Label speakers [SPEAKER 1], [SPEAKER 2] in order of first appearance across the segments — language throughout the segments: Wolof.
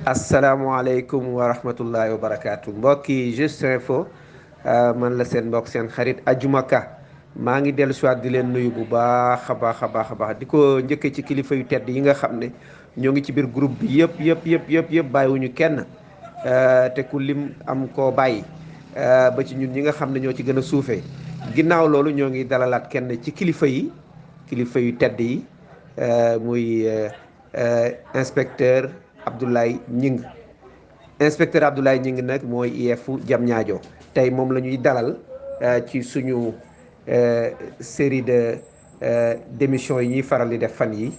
[SPEAKER 1] asalaamaaleykum wa rahmatullahi wa barakaatu mbokki Juste Info man la seen mbokk seen xarit Adjuma Ka maa ngi dellu siwaat di leen nuyu bu baax a baax a baax a baax di ko njëkkee ci kilifa yu tedd yi nga xam ne ñoo ngi ci biir groupe bi yëpp bàyyiwuñu kenn te ku lim am koo bàyyi ba ci ñun ñi nga xam ne ñoo ci gën a suufee ginnaaw loolu ñoo ngi dalalaat kenn ci kilifa yu tedd yi muy inspecteur Abdoulaye Gningue inspecteur Abdoulaye Gningue nag mooy IEF Diamniadio tey moom la ñuy dalal ci suñu série d'émissions yi ñuy faral di def fan yi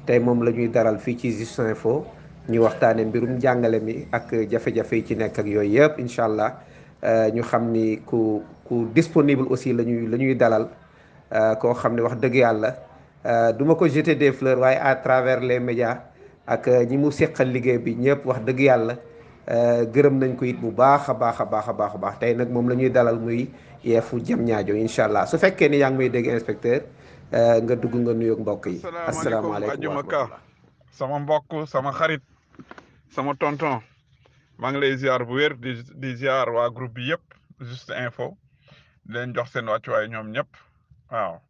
[SPEAKER 1] tey moom la ñuy dalal fii ci Juste Info ñu waxtaane mbirum jàngale mi ak jafe-jafe yi ci nekk ak yooyu yëpp incha allah ñu xam ni ku disponible aussi la ñuy dalal koo xam ne wax dëgg yàlla du ma ko jeter des fleurs waaye à travers les médias ak ñi mu seqal liggéey bi ñëpp wax dëgg yàlla gërëm nañ ko it bu baax a baax a baax a baax a baax tey nag moom la ñuy dalal muy IEF Diamniadio incha allah su fekkee ni yaa ngi may dégg inspecteur nga dugg nga nuyoog mbokk yi.
[SPEAKER 2] asalaamaaleykum
[SPEAKER 1] asalaamaaleykum wa
[SPEAKER 2] Adjuma Ka
[SPEAKER 1] rahmatullah.
[SPEAKER 2] sama mbokk sama xarit sama tonton maa ngi lay ziar bu wér di ziar waa groupe bi yëpp Juste Info di leen jox seen wàccuwaay ñoom ñëpp waaw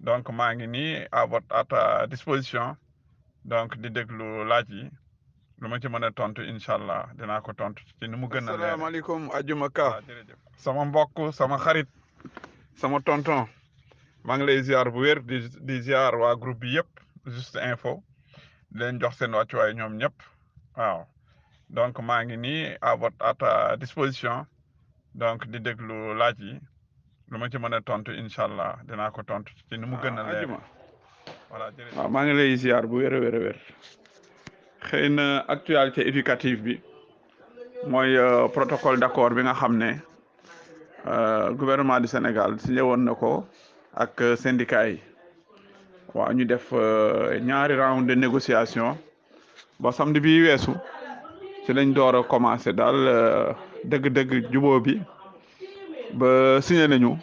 [SPEAKER 2] donc maa ngi nii à ta disposition donc di déglu laaj yi lu ma ci mën a tontu incha allah dinaa ko tontu ci ni mu gën a leer. asalaamaaleykum Adjuma Ka sama mbokk sama xarit sama tonton maa ngi lay ziar bu wér di ziar waa groupe bi yëpp Juste Info di leen jox seen wàccuwaay ñoom ñëpp waaw donc maa ngi nii à ta disposition donc di déglu laaj yi lu ma ci mën a tontu incha allah dinaa ko tontu ci ni mu gën a leer. voilà jërëjëf waaw maa ngi lay ziar bu wér a wér a wér xëy na actualité éducative bi mooy protocole d'accord bi nga xam ne gouvernement du Sénégal signé woon na ko ak syndicat yi waaw ñu def ñaari round de négociation ba samedi bi weesu ci lañ door a commencé daal dëgg-dëgg jubóo bi ba signé nañu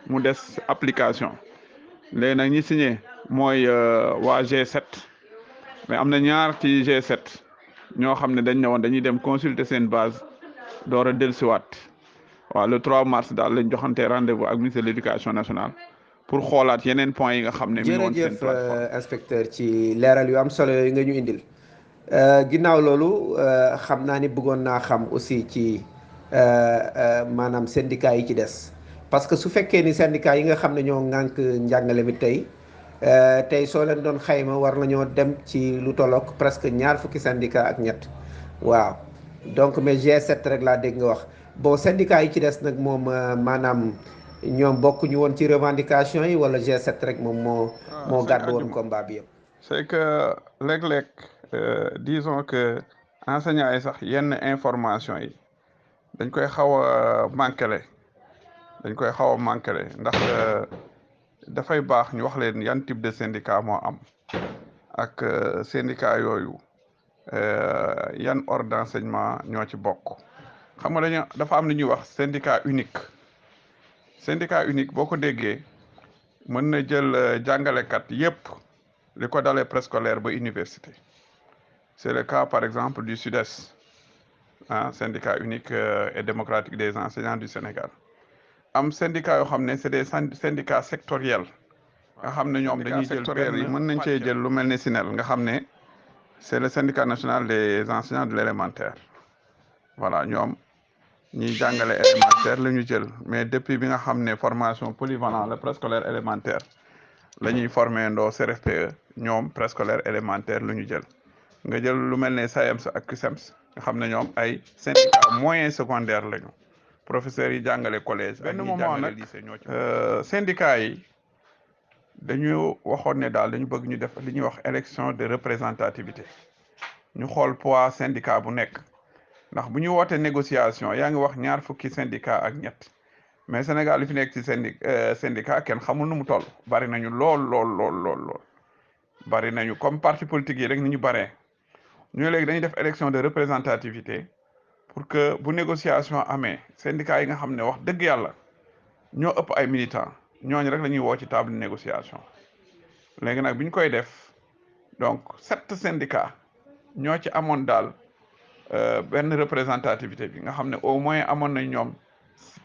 [SPEAKER 2] mu des application léegi nag ñi signé mooy waa G7 mais am na ñaar ci G7 ñoo xam ne dañ ne woon dañuy dem consulter seen base door a dellusiwaat waaw le 3 mars daal lañ joxante rendez-vous ak ministre de l'éducation nationale pour xoolaat yeneen points yi nga xam ne. mi ngi woon seen plateforme
[SPEAKER 1] jërëjëf inspecteur ci leeral yu am solo yooyu nga ñu indil ginnaaw loolu xam naa ni bëggoon naa xam aussi ci maanaam syndicat yi ci des parce que su fekkee ni syndicat yi nga xam ne ñoo ŋànk njàngale mi tey soo leen doon xayma war nañoo dem ci lu tollook presque ñaar fukki syndicat ak ñett waaw donc mais G7 rek laa dégg nga wax bon syndicat yi ci des nag moom maanaam ñoom bokkuñu woon ci revendication yi wala G7 rek moom moo gàddu woon combat bi yëpp.
[SPEAKER 2] c'est que léeg-léeg disons que enseignants yi sax yenn information yi dañ koy xaw a manqué ndax dafay baax ñu wax leen yan type de syndicat moo am ak syndicat yooyu yan ordre d'enseignement ñoo ci bokk xam nga dafa am lu ñuy wax syndicat unique boo ko déggee mën na jël jàngalekat yépp li ko dalee préscolaire ba université c'est le cas par exemple du SUDES syndicat unique et démocratique des enseignants du Sénégal am syndicat yoo xam ne c'est des syndicats sectoriels nga xam ne ñoom dañuy jël yi mën nañ cee jël lu mel ne SNEL nga xam ne c'est le syndicat national des enseignants de l'élémentaire voilà ñoom ñiy jàngale élémentaire la ñu jël mais depuis bi nga xam ne formation polyvalent le préscolaire élémentaire la ñuy formé ndoo CRFPE ñoom préscolaire élémentaire lu ñu jël nga jël lu mel ne SAEMS ak CUSEMS nga xam ne ñoom ay syndicat moyen secondaire lañu professeurs yi jàngale collège ak ñi jàngale lycée ñoo ci syndicat yi dañu waxoon ne daal dañu bëgg ñu def li ñuy wax élection de représentativité ñu xool poids syndicat bu nekk ndax bu ñu wootee négociation yaa ngi wax ñaar fukki syndicat ak ñett mais Sénégal li fi nekk ci syndicat kenn xamul nu mu toll bari nañu lool bari nañu comme parti politique yi rek ni ñu baree ñu léegi dañuy def élection de représentativité pour que bu négociation amee syndicat yi nga xam ne wax dëgg yàlla ñoo ëpp ay militants ñooñu rek la ñuy woo ci table de négociation léegi nag bi ñu koy def donc 7 syndicats ñoo ci amoon daal benn représentativité bi nga xam ne au moins amoon nañ ñoom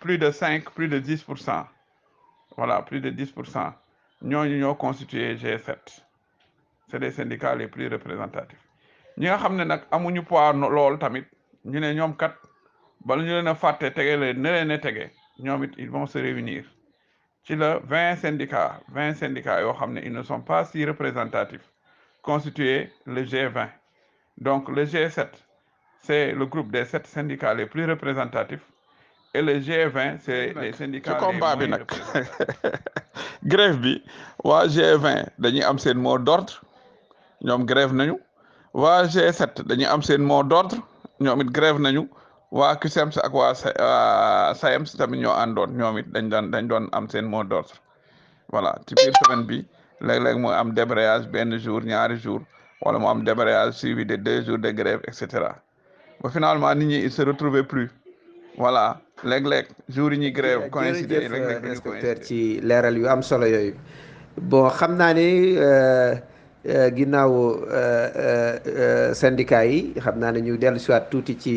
[SPEAKER 2] plus de 5 plus de 10%. Voilà, plus de 10%. ñooñu ñoo constitué G7 c'est les syndicats les plus représentatifs ñi nga xam ne nag amuñu poids lool tamit ñu ne ñoom kat bala ñu leen a fàtte tege leen ne leen a tege ñoom it ils vont se réunir ci la 20 syndicats yoo xam ne ils ne sont pas si représentatifs constituer le G20 donc le G7 c'est le groupe des 7 syndicats les plus représentatifs et le G20 c'est les syndicats les moins représentatifs. Grève bi waa G20 dañuy am seen mot d'ordre ñoom grève nañu waa G7 dañuy am seen mot d'ordre ñoom it grève nañu waa CUSEMS ak waa SAEMS tamit ñoo àndoon ñoom it dañ doon am seen mot d'ordre voilà ci biir semaine bi léeg-léeg mu am débrayage benn jour ñaari jour wala mu am débrayage suivi de 2 jours de grève et cetera ba finalement nit ñi il se retrouvait plus voilà léeg-léeg jour yi ñuy grève coïncider léeg-léeg duñu
[SPEAKER 1] inspecteur ci leeral yu am solo yooyu bon xam naa ne ginnaaw syndicat yi xam naa ne ñu dellu siwaat tuuti ci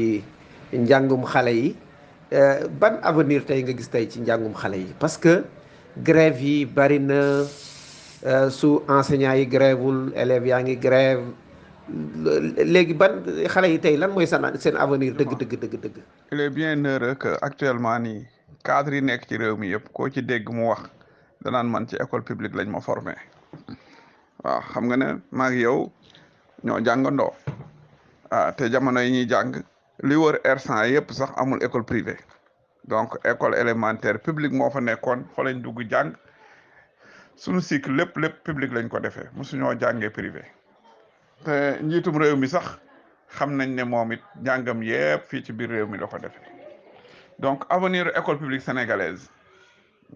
[SPEAKER 1] njàngum xale yi ban avenir tey nga gis tey ci njàngum xale yi parce que grève yi bari na su enseignants yi grèvewul élèves yaa ngi grève léegi ban xale yi tey lan mooy seen avenir dëgg.
[SPEAKER 2] il est bien heureux que actuellement nii cadre yi nekk ci réew mi yëpp koo ci dégg mu wax danaan man ci école publique lañ ma formé waaw xam nga ne maa ngi yow ñoo jàngandoo te jamono yi ñuy jàng li wër R100 yëpp sax amul école privée donc école élémentaire publique moo fa nekkoon fa lañ dugg jàng suñu cycle lépp public lañ ko defee mosuñoo jàngee privé te njiitum réew mi sax xam nañ ne moom it jàngam yëpp fii ci biir réew mi la ko defee donc avenir école publique sénégalaise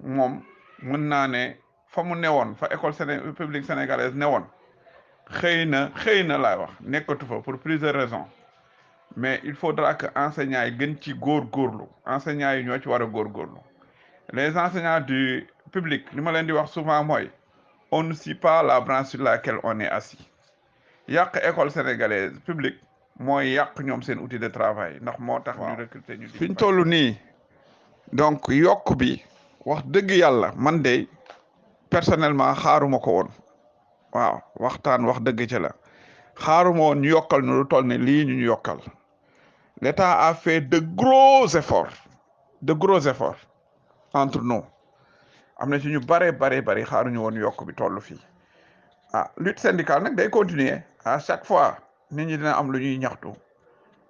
[SPEAKER 2] moom mën naa ne fa mu newoon fa école publique sénégalaise newoon xëy na laay wax nekkatu fa pour plusieurs raisons mais il faudra que enseignants yi gën ci góorgóorlu enseignants yi ñoo ci war a góorgóorlu les enseignants du public li ma leen di wax souvent mooy on ne suit pas la branche sur laquelle on est assis yàq école sénégalaise publique mooy yàq ñoom seen outil de travail ndax moo tax ñu recruter ñu fi ñu toll nii donc yokk bi wax dëgg yàlla man de personnellement xaaruma ko woon waaw waxtaan wax dëgg ci la xaaruma woon ñu yokkal nu lu toll ne lii ñu yokkal l'État a fait de gros efforts entre nous am na ci ñu bari xaaruñu woon yokk bi toll fii lutte syndicale nag day continuer à chaque fois nit ñi dina am lu ñuy ñaxtu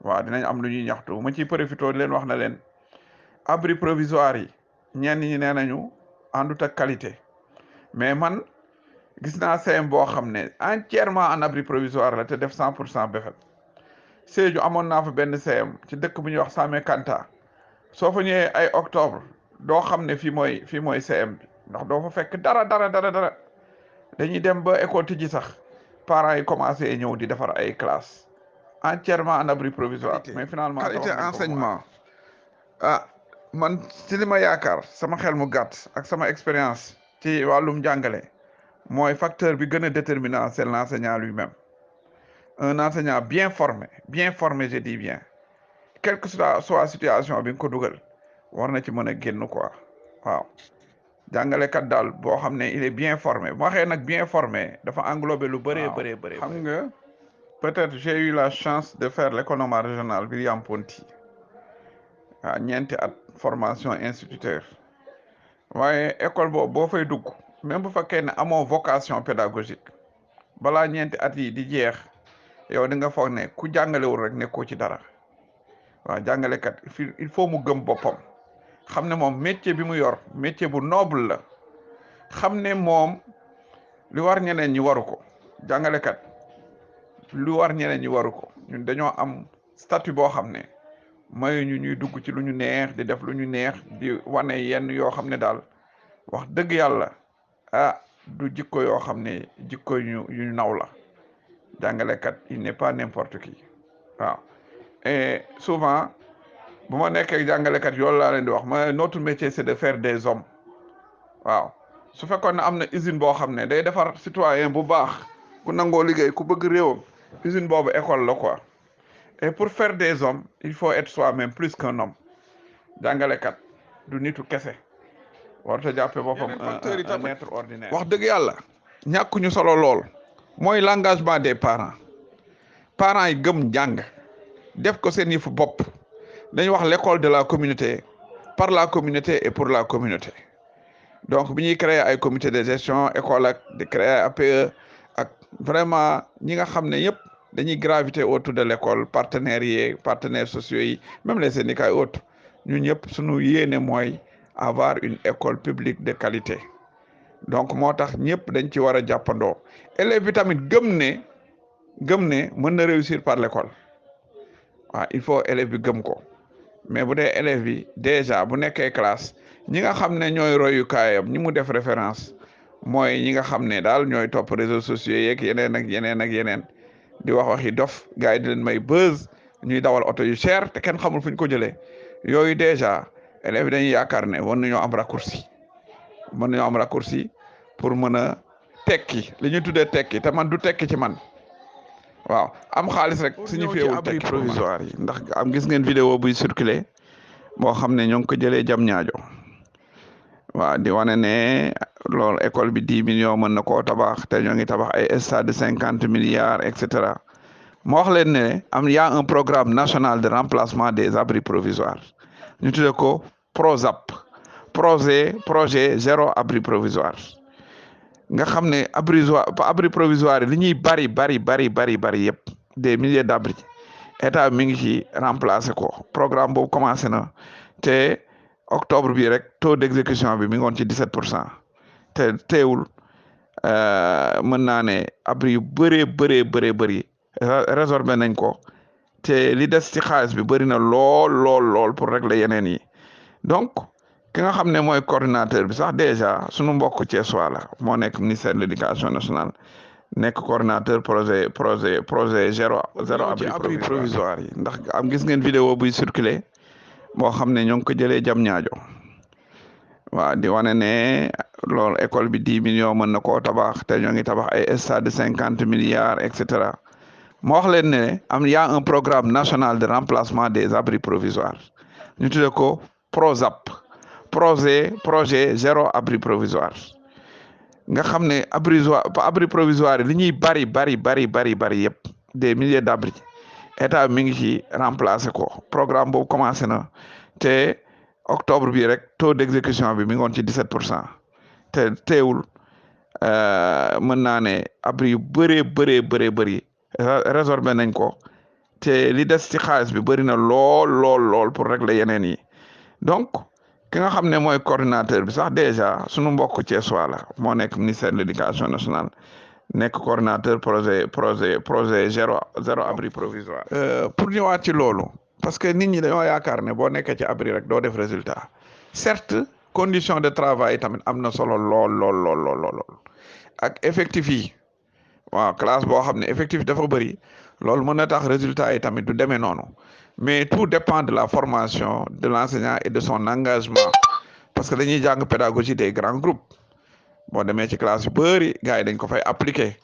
[SPEAKER 2] waaw dinañ am lu ñuy ñaxtu ma ciy profité leen wax na leen abri provisoire yi ñenn ñi nee nañu àndut ak qualité mais man gis naa CM boo xam ne entièrement en abri provisoire la te def 100% BFEM Sédhiou amoon naa fa benn CM ci dëkk bu ñuy wax Samé Kanta soo fa ñëwee ay octobre doo xam ne fii mooy CM bi ndax doo fa fekk dara dañuy dem ba école tijji sax parents yi commencé ñëw di defar ay classes entièrement en abri provisoire mais finalement qualité enseignement man ci li ma yaakaar sama xel mu gàtt ak sama expérience ci wàllum jàngale mooy facteur bi gën a déterminant c'est l'enseignant lui-même un enseignant bien formé je dis bien quelle que soit situation bi nga ko dugal war na ci mën a génn quoi waaw jàngalekat daal boo xam ne il est bien formé bu waxee nag bien formé dafa englobé lu bëree xam nga peut-être j'ai eu la chance de faire l'école normale régionale William Ponty ñeenti at formation instituteur waaye école boobu boo fay dugg même bu fekkee ne amoo vocation pédagogique balaa ñeenti at yi di jeex yow di nga foog ne ku jàngalewul rek nekkoo ci dara waaw jàngalekat il faut mu gëm boppam xam ne moom métier bi mu yor métier bu noble la xam ne moom lu war ñeneen ñi waru ko jàngalekat lu war ñeneen ñi waru ko ñun dañoo am statut boo xam ne mayu ñu ñuy dugg ci lu ñu neex di def lu ñu neex di wane yenn yoo xam ne daal wax dëgg yàlla du jikko yoo xam ne jikko yu naw la jàngalekat il n'est pas n'importe qui waaw et souvent bu ma nekkee jàngalekat yoolu laa leen di wax ma notre métier c'est de faire des hommes waaw su fekkoon ne am na usine boo xam ne day defar citoyen bu baax ku nangoo liggéey ku bëgg réewam usine boobu école la quoi et pour faire des hommes il faut être soi-même plus qu'un homme jàngalekat du nitu kese warta jàppe boppam un être ordinaire. wax dëgg yàlla ñàkkuñu solo lool mooy l'engagement des parents yi gëm jàng def ko seen yëfu bopp dañuy wax l'école de la communauté par la communauté et pour la communauté donc bi ñuy créer ay comité de gestion école ak di créer APE ak vraiment ñi nga xam ne yëpp dañuy graviter autour de l'école partenaires yi partenaires sociaux yi même les syndicats et autres ñun ñëpp suñu yéene mooy avoir une école publique de qualité donc moo tax ñëpp dañ ci war a jàppandoo élèves bi tamit gëm ne mën na réussir par l'école waaw il faut élève bi gëm ko mais bu dee élève bi déjà bu nekkee classe ñi nga xam ne ñooy royukaayam ñi mu def référence mooy ñi nga xam ne daal ñooy topp réseaux sociaux yeeg yeneen ak yeneen di wax waxi dof gars yi di leen may buzz ñuy dawal oto yu cher te kenn xamul fu ñu ko jëlee yooyu déjà élèves yi dañuy yaakaar ne war nañoo am raccourci pour mën a tekki li ñuy tuddee tekki te man du tekki ci man waaw am xaalis rek signifié wul abri provisoire yi ndax am gis ngeen vidéo buy circulé boo xam ne ñoo ngi ko jëlee jam ñaajo waaw di wane ne loolu école bi 10 millions mën na koo tabax te ñoo ngi tabax ay stade de 50 milliards et cetera moo wax leen ne y a un programme national de remplacement des abris provisoires ñu tuddee ko PROSAP projet zéro abri provisoire nga xam ne abri provisoire li ñuy bari yëpp des milliers d'abris état mi ngi ci remplacer ko programme boobu commencé na te octobre bi rek taux d'exécution bi mi ngi woon ci 17% te teewul mën naa ne abri yu bëree résorbé nañ ko te li des ci xaalis bi bëri na lool pour régler yeneen yi donc ki nga xam ne mooy coordinateur bi sax déjà sunu mbokk Thiessois la moo nekk ministère de l'éducation nationale nekk coordinateur projet zéro abri provisoire yi ndax am gis ngeen vidéo buy circulé boo xam ne ñoo ngi ko jëlee jam ñaajo waaw di wane ne loolu école bi 10 millions mën na koo tabax te ñoo ngi tabax ay stade de 50 milliards et cetera moo wax leen ne y a un programme national de remplacement des abris provisoires ñu tuddee ko PROSAP projet zéro abri provisoire nga xam ne abri provisoire li ñuy bari yëpp des milliers d'abris état mi ngi ci remplacer ko programme boobu commencé na te octobre bi rek taux d'exécution bi mi ngi woon ci 17% te teewul mën naa ne abri yu bëri résorbé nañ ko te li des ci xaalis bi bëri na lool pour régler yeneen yi donc ki nga xam ne mooy coordinateur bi sax déjà sunu mbokk Thiessois la moo nekk ministère de l'éducation nationale nekk coordinateur projet zéro abri provisoire pour ñëwaat ci loolu parce que nit ñi dañoo yaakaar ne boo nekkee ci abri rek doo def résultat certes condition de travail tamit am na solo lool ak effectif yi waaw classe boo xam ne effectif dafa bëri loolu mën na tax résultat yi tamit du demee noonu mais tout dépend de la formation de l'enseignant et de son engagement parce que dañuy jàng pédagogie des grands groupes boo demee ci classe yu bëri gars yi dañ ko fay appliquer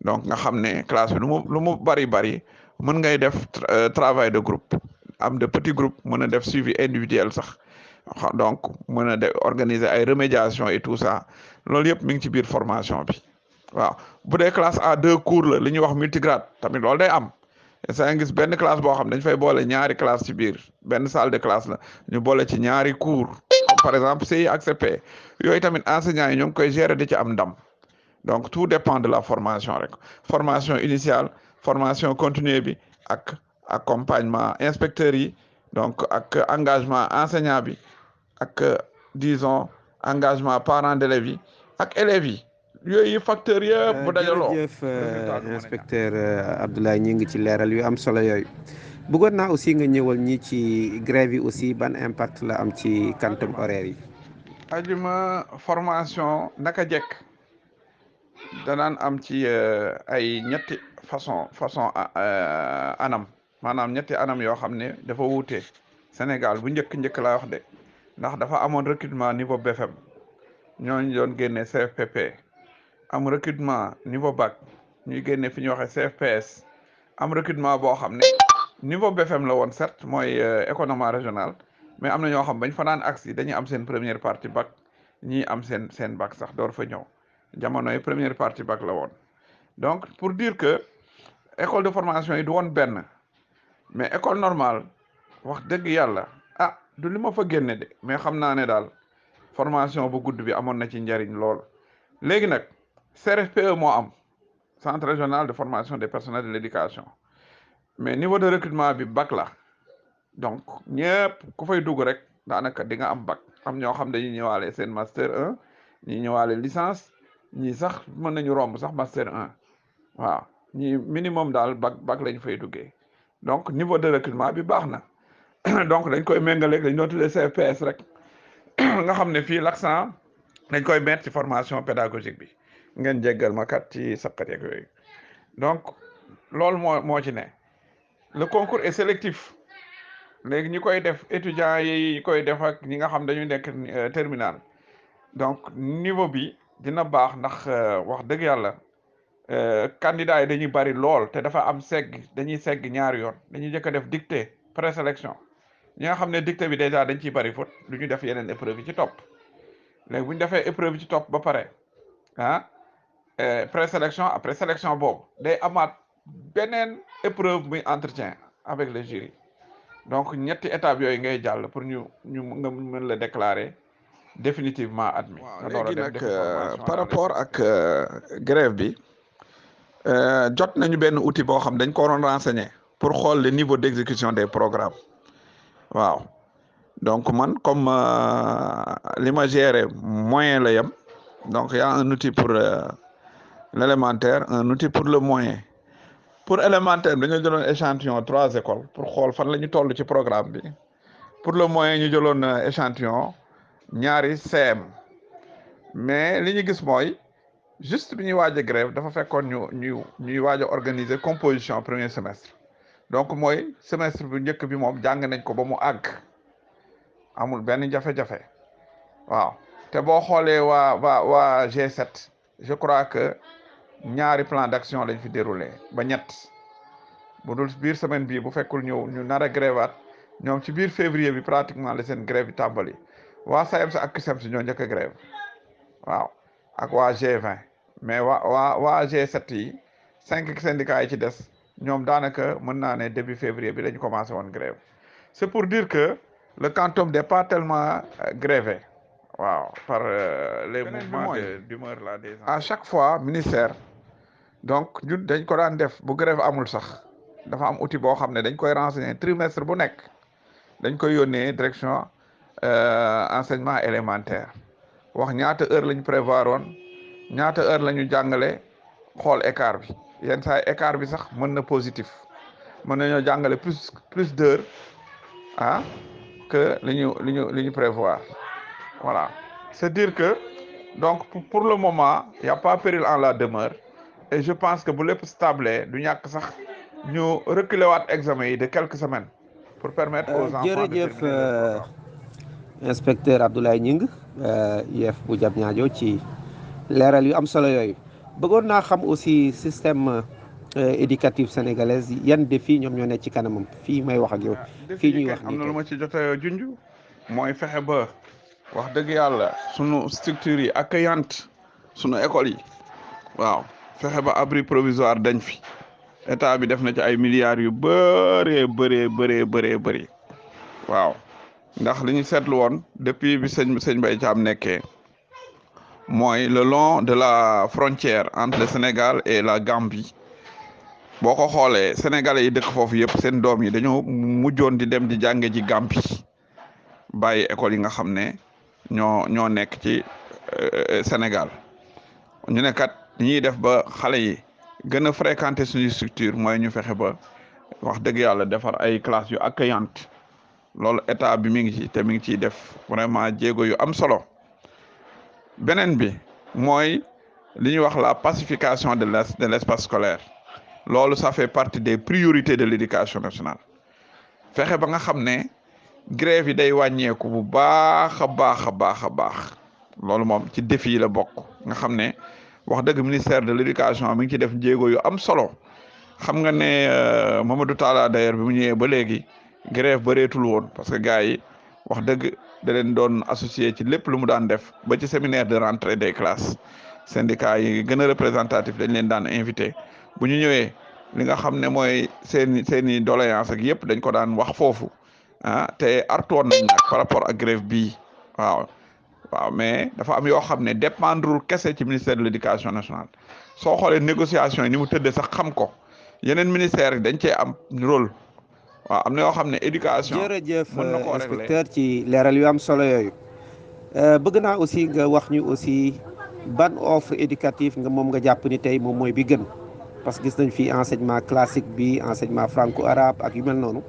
[SPEAKER 2] donc nga xam ne classe bi lu mu bari mën ngay def travail de groupe am de petits groupes mën a def suivi individuel sax donc mën a def organiser ay remédiation et tout ça loolu yëpp mi ngi ci biir formation bi waaw bu dee classe à 2 cours la li ñuy wax multigrade tamit loolu day am saa gis benn classe boo xam dañ fay boole ñaari classe ci biir benn salle de classe la ñu boole ci ñaari cours par exemple CI ak CP yooyu tamit enseignants yi ñoo ngi koy gérer di ci am ndam donc tout dépend de la formation rek formation initiale formation continue bi ak accompagnement inspecteurs yi donc ak engagement enseignant bi ak disons engagement parents d'élèves yi ak élèves yi yooyu facteurs yëpp bu dajaloo.
[SPEAKER 1] jërëjëf inspecteur Abdoulaye ñu ngi ci leeral yu am solo yooyu bëggoon naa aussi nga ñëwal ñi ci grève yi aussi ban impact la am ci quantum horaire yi.
[SPEAKER 2] ajuma formation naka jekk danaan am ci ay ñetti façon anam maanaam ñetti anam yoo xam ne dafa wuute Sénégal bu njëkk laa wax de ndax dafa amoon recrutement niveau BFM ñooñu doon génne CFPP am recrutement niveau bac ñuy génne fi ñuy waxee CFPS am recrutement boo xam ne niveau BFM la woon certes mooy économie régionale mais am na ñoo xam bañ fa daan agsi dañuy am seen première partie bac ñii am seen bac sax door fa ñëw jamonoy première partie bac la woon donc pour dire que école de formation yi du woon benn mais école normale wax dëgg yàlla ah du li ma fa génne de mais xam naa ne daal formation bu gudd bi amoon na ci njariñ lool léegi nag CRFPE moo am centre régional de formation des personnels de l'éducation mais niveau de recrutement bi bac la donc ñëpp ku fay dugg rek daanaka di nga am bac am ñoo xam dañuy ñëwaale seen master 1 ñi ñëwaale licence ñii sax mën nañu romb sax master 1 waaw ñi minimum daal bac lañ fay duggee donc niveau de recrutement bi baax na donc dañ koy méngaleeg dañ doon tuddee CFPS rek nga xam ne fii l'accent dañ koy mettre ci formation pédagogique bi ngeen jéggal ma kat ci saqat yeeg yooyu donc loolu moo ci ne le concours est sélectif léegi ñi koy def étudiants yi koy def ak ñi nga xam dañu nekk terminal donc niveau bi dina baax ndax wax dëgg yàlla candidats yi dañuy bari lool te dafa am dañuy segg ñaari yoon dañuy njëkk a def dictée présélection ñi nga xam ne dictée bi déjà dañ ciy bari faute du ñu def yeneen épreuve yi ci topp léegi bu ñu defee épreuve yi ci topp ba pare ah présélection après sélection boobu day amaat beneen épreuve muy entretien avec le jury donc ñetti étapes yooyu ngay jàll pour ñu nga mën la déclarer définitivement admis.
[SPEAKER 3] waaw léegi nag par rapport ak grève bi jot nañu benn outil boo xam dañ ko waroon renseigner pour xool le niveau d'exécution des programmes waaw donc man comme li ma géré moyen la yem donc y a un outil pour l'élémentaire un outil pour le moyen pour élémentaire dañoo jëloon échantillon 3 écoles pour xool fan la ñu toll ci programme bi pour le moyen ñu jëloon échantillon ñaari CM mais li ñu gis mooy juste bi ñuy waaj a grève dafa fekkoon ñuy waaj a organiser composition premier semestre donc mooy semestre bu njëkk bi moom jàng nañ ko ba mu àgg amul benn jafe-jafe waaw te boo xoolee waa G7 je crois que ñaari plan d'action lañ fi déroulé ba ñett bu dul biir semaine bii bu fekkul ñu nar a grévaat ñoom ci biir février bi pratiquement la seen grève bi tàmbali waa SAEMS ak CUSEMS ñoo njëkk a grève waaw ak waa G20 mais waa G7 yi 5 syndicats yi ci des ñoom daanaka mën naa ne début février bi lañu commencé woon grève c'est pour dire que le quantum n'est pas tellement grévé waaw par les mouvements d'humeur là des gens à chaque fois ministère donc ñun dañ ko daan def bu grève amul sax dafa am outil boo xam ne dañ koy renseigner trimestre bu nekk dañ koy yónnee direction enseignement élémentaire wax ñaata heure lañ prévoir woon ñaata heure la ñu jàngale xool écart bi yenn saa écart bi sax mën na positif mën nañoo jàngale plus d'heures que li ñu prévoir voilà c'est dire que donc pour le moment il y a pas péril en la demeure et je pense que bu lépp stable du ñàkk sax ñu reculer waat examen yi de quelques semaines pour permettre aux enfants
[SPEAKER 1] jërëjëf inspecteur Abdoulaye Gningue IEF bu Diamniadio ci leeral yu am solo yooyu bëggoon naa xam aussi système éducatif sénégalais yan défi ñoom ñoo nekk ci kanamam fii may wax ak yow fii ñuy wax
[SPEAKER 2] am na lu ma ci jot a junj mooy fexe ba wax dëgg yàlla sunu structures yi accueillantes sunu écoles yi waaw fexe ba abri provisoire dañ fi état bi def na ci ay milliards yu bëree waaw ndax li ñu seetlu woon depuis bi sëñ Mbaye Thiam nekkee mooy le long de la frontière entre le Sénégal et la Gambie boo ko xoolee sénégalais yi dëkk foofu yëpp seen doom yi dañoo mujjoon di dem di jànge ji Gambie bàyyi école yi nga xam ne ñoo nekk ci Sénégal ñu ne kat ñuy def ba xale yi gën a fréquenter suñu structure mooy ñu fexe ba wax dëgg yàlla defar ay classes yu accueillantes loolu état bi mi ngi ci te mi ngi ciy def vraiment jéego yu am solo beneen bi mooy li ñuy wax la pacification de l'espace scolaire loolu ça fait partie des priorités de l'éducation nationale fexe ba nga xam ne grève yi day wàññeeku bu baax a baax loolu moom ci défi yi la bokk nga xam ne wax dëgg ministère de l'éducation mi ngi ci def jéego yu am solo
[SPEAKER 3] xam nga ne Mamadou Talla d'ailleurs bi mu ñëwee ba léegi grève bëreetul woon parce que gars yi wax dëgg da leen doon associé ci lépp lu mu daan def ba ci séminaire de rentrée des classes syndicat yi gën a représentatif dañ leen daan invité bu ñu ñëwee li nga xam ne mooy seeni doléance ak yëpp dañ ko daan wax foofu te artoon nañ nag par rapport ak grève bii waaw mais dafa am yoo xam ne dépendrul kese ci ministère de l'éducation nationale soo xoolee négociation yi ni mu tëddee sax xam ko yeneen ministère yi dañ cee am rôle waaw am na yoo xam ne éducation.
[SPEAKER 1] jërëjëf
[SPEAKER 3] mën na koo régler
[SPEAKER 1] inspecteur ci leeral yu am solo yooyu bëgg naa aussi nga wax ñu aussi ban offre éducative nga moom nga jàpp ni tey moom mooy bi gën parce que gis nañ fi enseignement classique bi enseignement franco-arabe ak yu mel noonu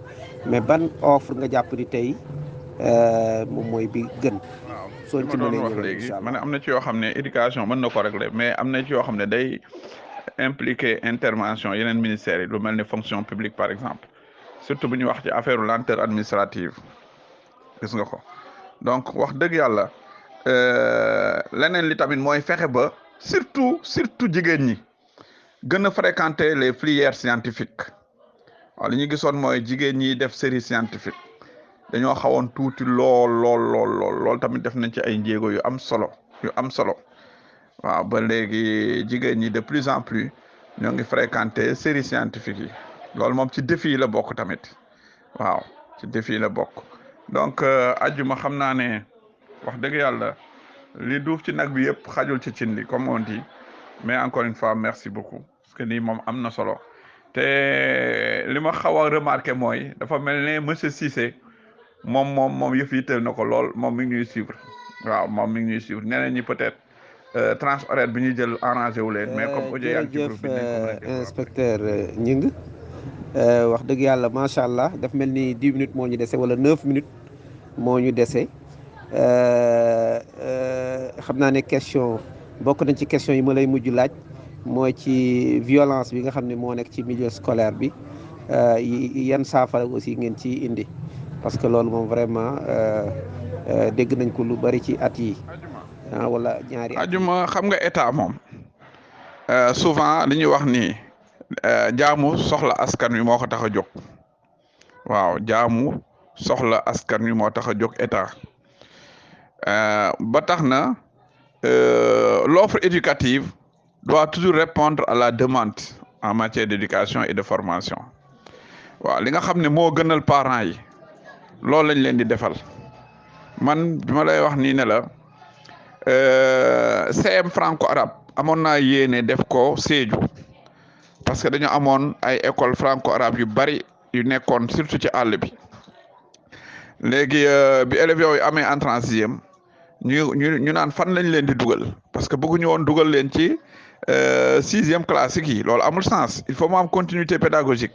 [SPEAKER 1] mais ban offre nga jàpp ni tey moom mooy bi gën.
[SPEAKER 3] waaw
[SPEAKER 1] soo ci mënee
[SPEAKER 3] wax
[SPEAKER 1] ñëwal
[SPEAKER 3] léegi
[SPEAKER 1] incha allah
[SPEAKER 3] ma ne am na ci yoo xam ne éducation mën na ko régler mais am na ci yoo xam ne day impliquer intervention yeneen ministères yi lu mel ni fonction publique par exemple surtout bu ñu wax ci affaire lenteur administrative gis nga ko donc wax dëgg yàlla leneen li tamit mooy fexe ba surtout jigéen ñi gën a fréquenter les filières scientifiques waaw li ñu gisoon mooy jigéen ñi def série scientifique dañoo xawoon tuuti lool tamit def nañ ci ay njéego yu am solo waaw ba léegi jigéen ñi de plus en plus ñoo ngi fréquenter série scientifique yi loolu moom ci défi yi la bokk tamit waaw ci défi yi la bokk donc ajjuma xam naa ne wax dëgg yàlla li duuf ci nag bi yëpp xajul ci cin li comme on dit mais encore une fois merci beaucoup parce que lii moom am na solo te li ma xaw a remarqué mooy dafa mel ne monsieur Cissé moom yëf yi teel na ko lool moom mi ngi ñuy suivre waaw moom mi ngi ñuy suivre ñeneen ñi peut-être tranche horaire bi ñuy jël arrangé wu leen mais comme audio yaa ngi ci groupe bi nañ ko mën a déglu
[SPEAKER 1] inspecteur Gningue wax dëgg yàlla macha allah daf mel ni 10 minutes moo ñu dese wala 9 minutes moo ñu dese xam naa ne question bokk nañ ci question yi ma lay mujj laaj mooy ci violence bi nga xam ne moo nekk ci milieu scolaire bi yan saafara aussi ngeen ci indi parce que loolu moom vraiment dégg nañ ko lu bari ci at yi wala ñaari at
[SPEAKER 3] ajuma xam nga état moom souvent li ñuy wax ni jaamu soxla askan wi moo ko tax a jóg waaw jaamu soxla askan wi moo tax a jóg état ba tax na l'offre éducative doit toujours répondre à la demande en matière d'éducation et de formation waaw li nga xam ne moo gënal parents yi loolu lañ leen di defal man bi ma lay wax nii ne la CM franco-arabe amoon naa yéene def ko Sédhiou parce que dañu amoon ay école franco-arabe yu bari yu nekkoon surtout ci àll bi léegi bi élèves yooyu amee entrée en sixième ñu naan fan lañ leen di dugal parce que bëgguñu woon dugal leen ci sixième classique yi loolu amul sens il faut mu am continuité pédagogique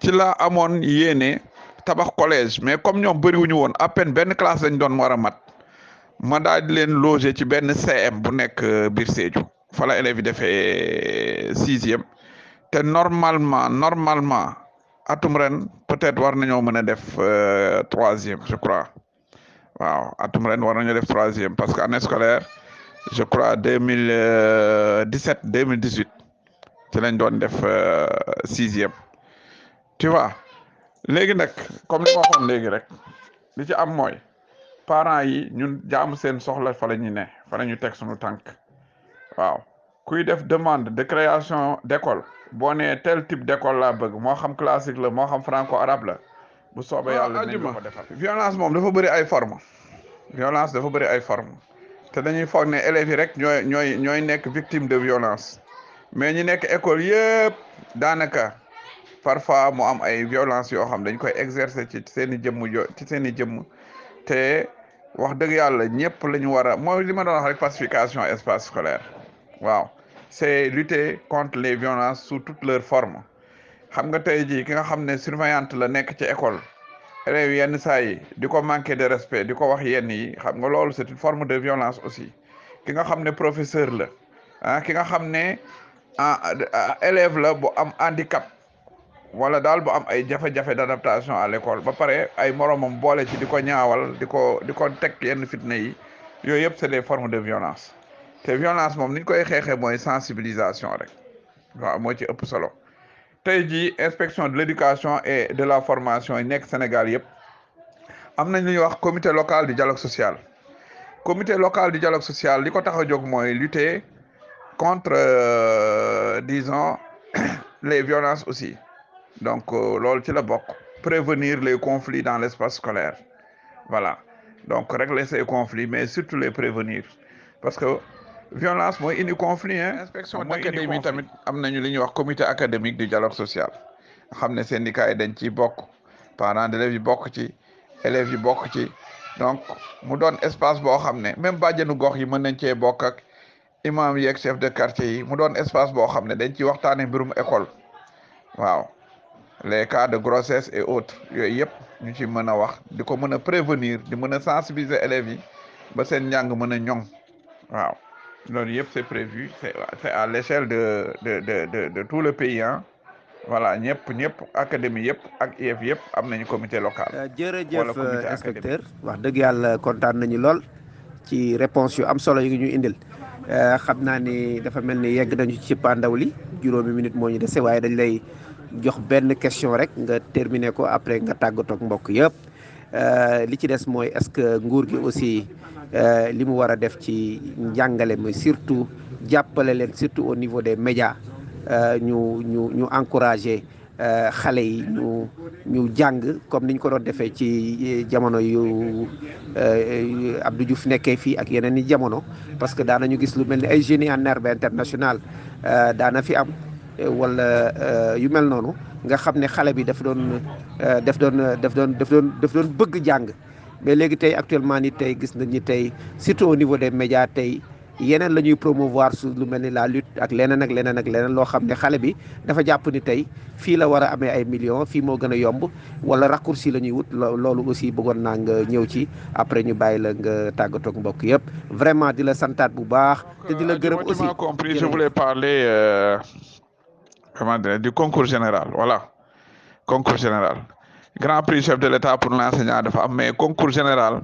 [SPEAKER 3] ci la amoon yéene tabax collège mais comme ñoom bëriwuñu woon à peine benn classe lañ doon war a mat ma daal di leen loger ci benn CM bu nekk biir Sédhiou fa la élèves yi defee sixième te normalement atum ren peut-être war nañoo mën a def troisième je crois waaw atum ren war nañoo def troisième parce que année scolaire je crois 2017 2018 ci lañ doon def sixième tu vois léegi nag comme li ma waxoon léegi rek li ci am mooy parents yi ñun jaamu seen soxla fa la ñu ne fa la ñu teg suñu tànk waaw kuy def demande de création d'école boo nee tel type d'école laa bëgg moo xam classique la moo xam franco-arabe la bu soobee yàlla dinañ ko defal violence moom dafa bëri ay forme violence dafa bëri ay forme te dañuy foog ne élèves yi rek ñooy nekk victime de violence mais ñi nekk école yëpp daanaka parfois mu am ay violence yoo xam dañ koy exercer ci seen i jëmm te wax dëgg yàlla ñëpp la ñu war a mooy li ma doon wax rek pacification espace scolaire waaw c'est lutter contre les violences sous toutes leurs formes xam nga tey jii ki nga xam ne surveillante la nekk ci école élèves yenn saa yi di ko manquer de respect di ko wax yenn yi xam nga loolu c'est une forme de violence aussi ki nga xam ne professeur la ki nga xam ne élève la bu am handicap wala daal bu am ay jafe-jafe d'adaptation à l'école ba pare ay moromam boole ci di ko ñaawal di ko teg yenn fitna yi yooyu yëpp c'est des formes de violence te violence moom ni ñu koy xeexee mooy sensibilisation rek waaw moo ci ëpp solo
[SPEAKER 2] tey jii inspection de l'éducation et de la formation yi nekk Sénégal yëpp am nañ lu ñuy wax comité local du dialogue social. Comité local du dialogue social li ko tax a jóg mooy lutter contre disons les violences aussi donc loolu ci la bokk, prévenir les conflits dans l'espace scolaire, voilà, donc régler ces conflits mais surtout les prévenir parce que violence mooy indi conflit hein.
[SPEAKER 3] Inspection d'académie tamit am nañu li ñuy wax comité académique du dialogue social nga xam ne syndicat yi dañ ciy bokk, parents d'élèves yi bokk ci, élèves yi bokk ci, donc mu doon espace boo xam ne même bàjjenu gox yi mën nañ cee bokk ak imam yi ak chef de quartier yi, mu doon espace boo xam ne dañ ciy waxtaane mbirum école, waaw, les cas de grossesse et autres yooyu yëpp ñu ci mën a wax di ko mën a prévenir, di mën a sensibiliser élèves yi ba seen njàng mën a ñoŋ, waaw, loolu yëpp c'est prévu, c'est à l'échelle de tout le pays hein. Voilà, ñëpp académie yëpp ak IEF yëpp am nañu comité local.
[SPEAKER 1] jërëjëf inspecteur, wax dëgg yàlla kontaan nañu lool ci réponse yu am solo yi ñu indil. xam naa ni dafa mel ni yegg nañu ci pandaw li, juróomi minute moo ñu dese, waaye dañ lay jox benn question rek nga terminer ko, après nga tàggatoo ak mbokk yëpp. li ci des mooy est-ce que nguur gi aussi li mu war a def ci njàngale mi, surtout jàppale leen surtout au niveau des médias, ñu encourager xale yi ñu jàng comme niñ ko doon defee ci jamono yu Abdou Diouf nekkee fii ak yeneen i jamono, parce que daanañu gis lu mel ni ay génie en herbe international daana fi am wala yu mel noonu, nga xam ne xale bi daf doon bëgg jàng. mais léegi tey actuellement ni tey gis nañ ni tey surtout au niveau des médias tey yeneen la ñuy promouvoir su lu mel ni la lutte ak leneen loo xam ne xale bi dafa jàpp ni tey fii la war a amee ay millions, fii moo gën a yomb, wala raccourci la ñuy wut. loolu aussi bëggoon naa nga ñëw ci, après ñu bàyyi la nga tàggatoo ak mbokk yëpp. vraiment di la santaat bu baax te di la gërëm aussi.
[SPEAKER 3] compris, je voulais parler comment dire, du concours général, voilà, concours général. Grand prix chef de l'État pour l'enseignant dafa am, mais concours général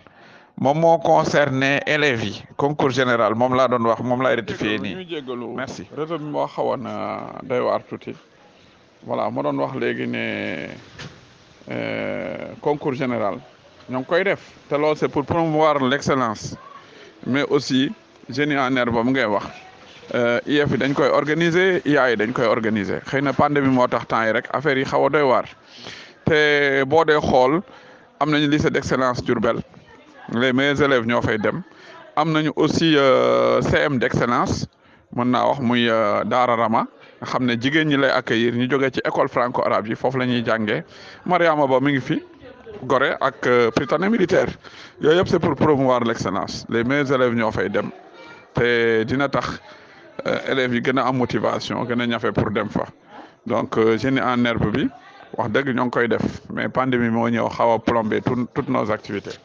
[SPEAKER 3] moom moo concerné élèves yi. Concours général moom laa doon wax, moom laay rectifier nii. Merci.
[SPEAKER 2] réseau bi moo xawoon doy waar tuuti, voilà, moo doon wax léegi ne concours général ñoo ngi koy def te loolu c'est pour promouvoir l'excellence, mais aussi génie en herbe boobu ngay wax. IEF yi dañ koy organiser, IA yi dañ koy organiser, xëy na pandémie moo tax temps yi rek affaire yi xaw a doy waar. te boo dee xool am nañu lycée d'excellence Diourbel, les meilleurs élèves ñoo fay dem. am nañu aussi CM d'excellence, mën naa wax muy Daara Rama, nga xam ne jigéen ñi lay accueillir, ñu jógee ci école franco-arabe yi, foofu la ñuy jàngee. Mariama Ba mi ngi fi Gorée ak Prytanée militaire, yooyu yëpp c'est pour promouvoir l'excellence. Les meilleurs élèves ñoo fay dem te dina tax élèves yi gën a am motivation, gën a ñafe pour dem fa. donc génie en herbe bi wax dëgg ñoo ngi koy def, mais pandémie moo ñëw xaw a plombé toutes nos activités.